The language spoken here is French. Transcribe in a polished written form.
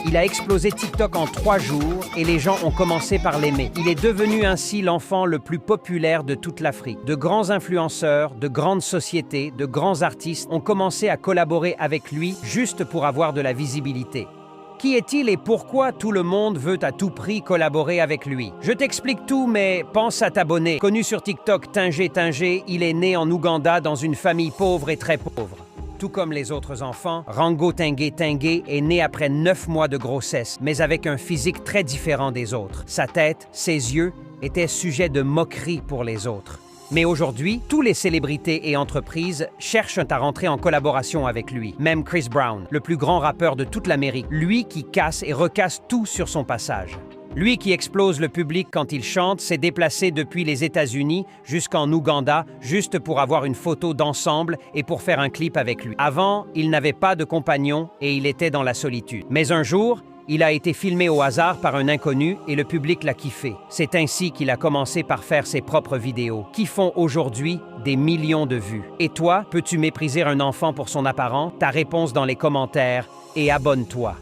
Il a explosé TikTok en 3 jours et les gens ont commencé par l'aimer. Il est devenu ainsi l'enfant le plus populaire de toute l'Afrique. De grands influenceurs, de grandes sociétés, de grands artistes ont commencé à collaborer avec lui juste pour avoir de la visibilité. Qui est-il et pourquoi tout le monde veut à tout prix collaborer avec lui? Je t'explique tout, mais pense à t'abonner. Connu sur TikTok Tingé Tingé, il est né en Ouganda dans une famille pauvre et très pauvre. Tout comme les autres enfants, Rango Tingué Tingué est né après 9 mois de grossesse, mais avec un physique très différent des autres. Sa tête, ses yeux étaient sujets de moquerie pour les autres. Mais aujourd'hui, tous les célébrités et entreprises cherchent à rentrer en collaboration avec lui. Même Chris Brown, le plus grand rappeur de toute l'Amérique, lui qui casse et recasse tout sur son passage. Lui qui explose le public quand il chante, s'est déplacé depuis les États-Unis jusqu'en Ouganda juste pour avoir une photo d'ensemble et pour faire un clip avec lui. Avant, il n'avait pas de compagnon et il était dans la solitude. Mais un jour, il a été filmé au hasard par un inconnu et le public l'a kiffé. C'est ainsi qu'il a commencé par faire ses propres vidéos, qui font aujourd'hui des millions de vues. Et toi, peux-tu mépriser un enfant pour son apparence? Ta réponse dans les commentaires et abonne-toi.